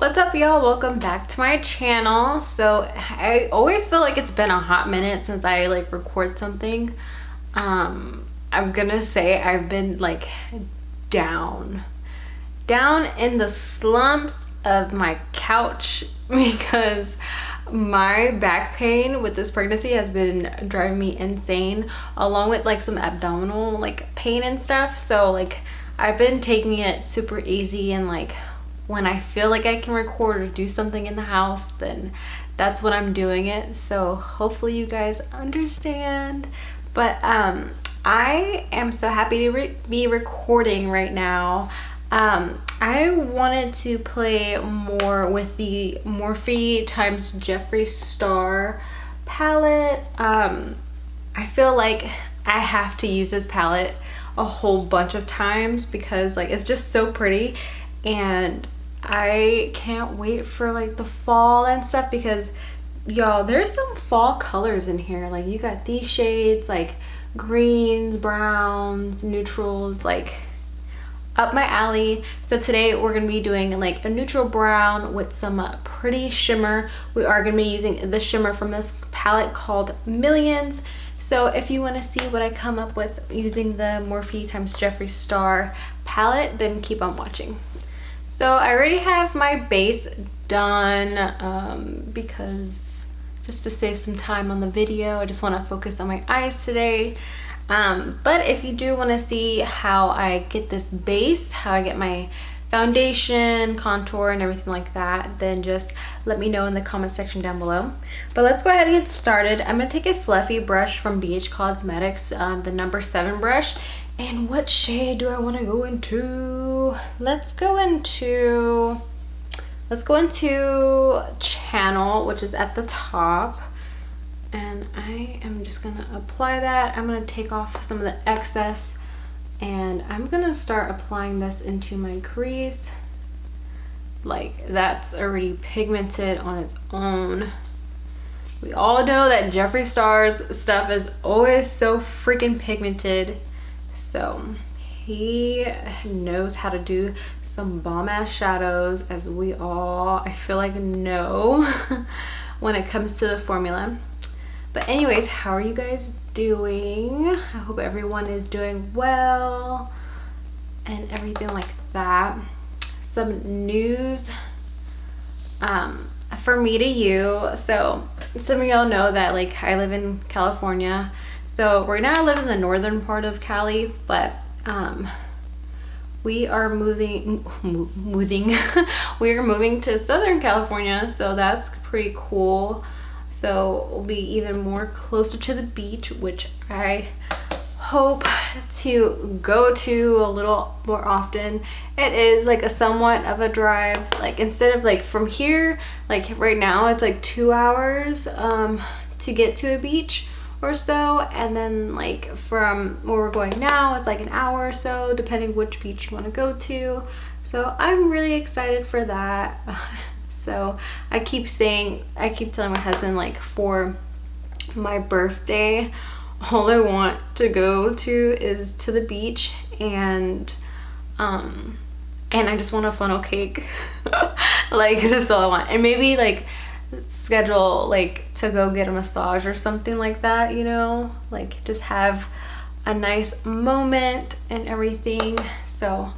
What's up, y'all? Welcome back to my channel. So I always feel like it's been a hot minute since I record something. I'm gonna say I've been down in the slumps of my couch because my back pain with this pregnancy has been driving me insane, along with some abdominal pain and stuff. So I've been taking it super easy, and when I feel like I can record or do something in the house, then that's when I'm doing it. So hopefully you guys understand. But I am so happy to be recording right now. I wanted to play more with the Morphe x Jeffree Star palette. I feel like I have to use this palette a whole bunch of times because it's just so pretty, and I can't wait for the fall and stuff because y'all, there's some fall colors in here. You got these shades, greens, browns, neutrals, up my alley. So today we're gonna be doing a neutral brown with some pretty shimmer. We are gonna be using the shimmer from this palette called Millions. So if you want to see what I come up with using the Morphe x Jeffree Star palette, then keep on watching. So I already have my base done because just to save some time on the video, I just want to focus on my eyes today. But if you do want to see how I get this base, how I get my foundation, contour, and everything like that, then just let me know in the comment section down below. But let's go ahead and get started. I'm going to take a fluffy brush from BH Cosmetics, the number 7 brush. And what shade do I want to go into? Let's go into Channel, which is at the top. And I am just going to apply that. I'm going to take off some of the excess, and I'm going to start applying this into my crease. That's already pigmented on its own. We all know that Jeffree Star's stuff is always so freaking pigmented. So he knows how to do some bomb ass shadows, as we all, I feel know when it comes to the formula. But anyways, how are you guys doing? I hope everyone is doing well and everything like that. Some news for me to you. So some of y'all know that I live in California. So right now I live in the northern part of Cali, but we are moving we are moving to Southern California, so that's pretty cool. So we'll be even more closer to the beach, which I hope to go to a little more often. It is a somewhat of a drive, instead of from here, right now it's 2 hours to get to a beach or so, and then from where we're going now it's an hour or so, depending which beach you want to go to. So I'm really excited for that. So I keep telling my husband, for my birthday, all I want to go to is to the beach, and I just want a funnel cake. That's all I want. And maybe schedule to go get a massage or something like that, you know, just have a nice moment and everything. So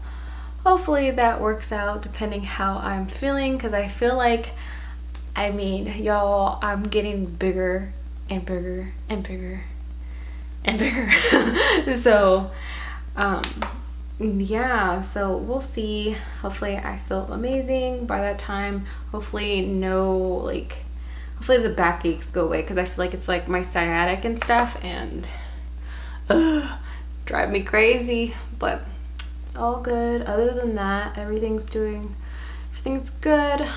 hopefully that works out depending how I'm feeling, because I feel y'all, I'm getting bigger and bigger and bigger and bigger. So yeah, so we'll see. Hopefully I feel amazing by that time. Hopefully hopefully the backaches go away, because I feel it's my sciatic and stuff, and drive me crazy. But it's all good. Other than that, everything's good.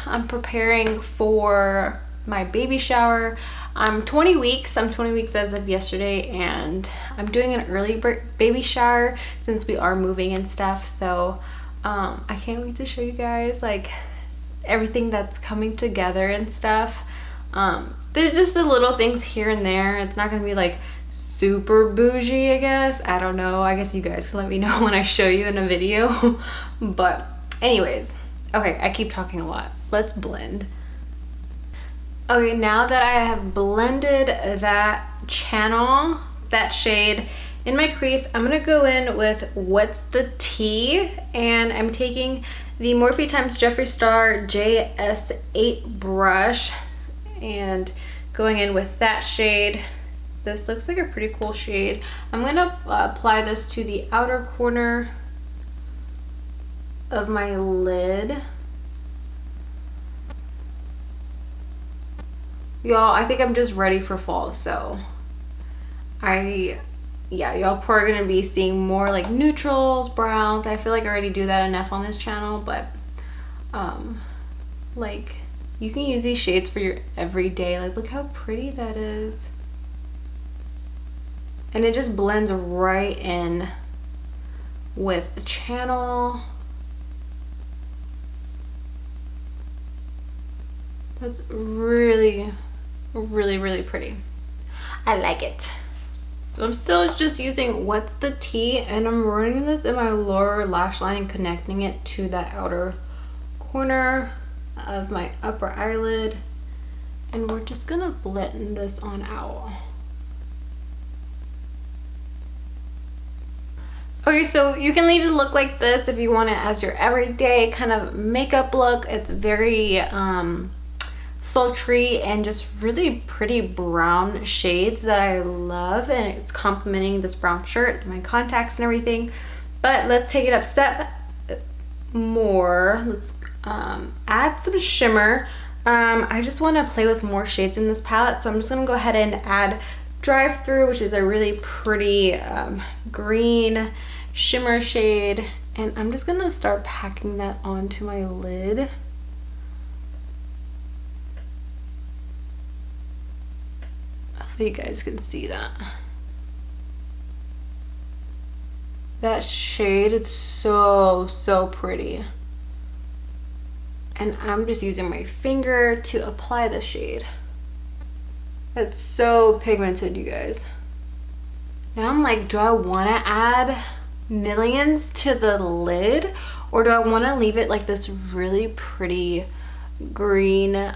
I'm preparing for my baby shower. I'm 20 weeks as of yesterday, and I'm doing an early baby shower since we are moving and stuff. So I can't wait to show you guys everything that's coming together and stuff. There's just the little things here and there. It's not gonna be super bougie, I guess. I don't know. I guess you guys can let me know when I show you in a video. But anyways, Okay, I keep talking a lot. Let's blend. Okay, now that I have blended that channel, that shade in my crease, I'm gonna go in with What's the Tea, and I'm taking the Morphe x Jeffree Star JS8 brush and going in with that shade. This looks like a pretty cool shade. I'm gonna apply this to the outer corner of my lid. Y'all, I think I'm just ready for fall, so yeah, y'all probably gonna be seeing more like neutrals, browns. I feel like I already do that enough on this channel, but like, you can use these shades for your everyday. Like, look how pretty that is. And it just blends right in with the channel. That's really, really, really pretty. I like it. So I'm still just using What's the Tea, and I'm running this in my lower lash line, connecting it to that outer corner of my upper eyelid. And we're just gonna blend this on out. Okay, so you can leave it look like this if you want it as your everyday kind of makeup look. It's very sultry and just really pretty brown shades that I love, and it's complementing this brown shirt and my contacts and everything. But let's take it up a step more. Let's add some shimmer. I just want to play with more shades in this palette, so I'm just gonna go ahead and add Drive Through, which is a really pretty green shimmer shade, and I'm just gonna start packing that onto my lid. Hopefully you guys can see that. That shade, it's so pretty. And I'm just using my finger to apply the shade. It's so pigmented, you guys. Now I'm like, do I want to add Millions to the lid, or do I want to leave it like this really pretty green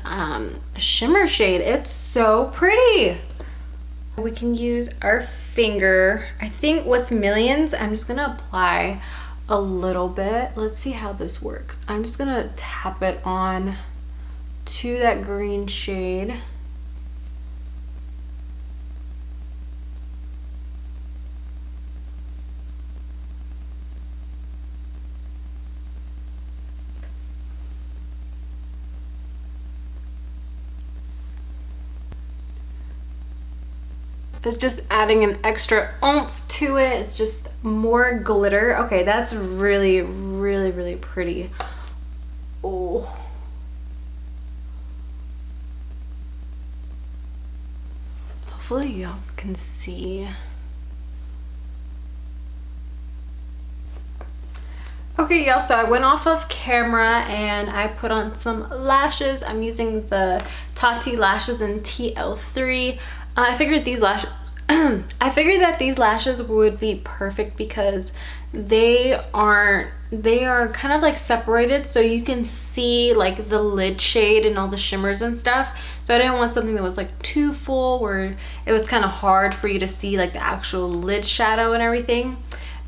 shimmer shade? It's so pretty. We can use our finger. I think with Millions, I'm just gonna apply a little bit. Let's see how this works. I'm just gonna tap it on to that green shade. It's just adding an extra oomph to it. It's just more glitter. Okay, that's really, really, really pretty. Oh. Hopefully y'all can see. Okay, y'all, so I went off of camera and I put on some lashes. I'm using the Tati lashes in TL3. I figured these lashes I figured that these lashes would be perfect because they are kind of like separated, so you can see like the lid shade and all the shimmers and stuff. So I didn't want something that was like too full where it was kind of hard for you to see like the actual lid shadow and everything.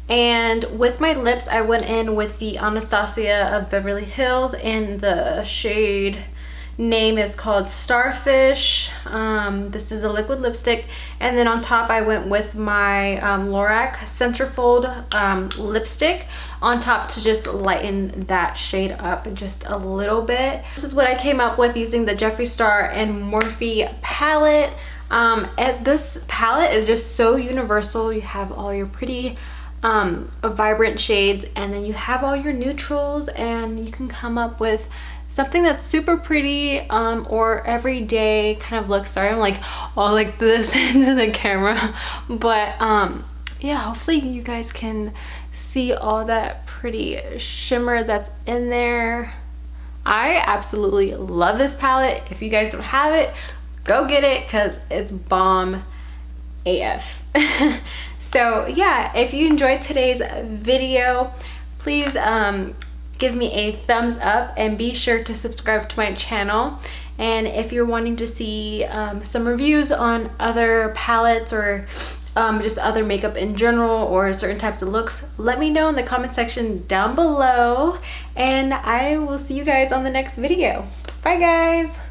And with my lips, I went in with the Anastasia of Beverly Hills, and the shade name is called Starfish. This is a liquid lipstick, and then on top I went with my Lorac Centerfold lipstick on top to just lighten that shade up just a little bit. This is what I came up with using the Jeffree Star and Morphe palette. And this palette is just so universal. You have all your pretty vibrant shades, and then you have all your neutrals, and you can come up with something that's super pretty or everyday kind of look. Sorry, I'm like all like this into the camera, but yeah, hopefully you guys can see all that pretty shimmer that's in there. I absolutely love this palette. If you guys don't have it, go get it because it's bomb AF. So yeah, if you enjoyed today's video, please give me a thumbs up and be sure to subscribe to my channel. And if you're wanting to see some reviews on other palettes or just other makeup in general or certain types of looks, let me know in the comment section down below, and I will see you guys on the next video. Bye guys.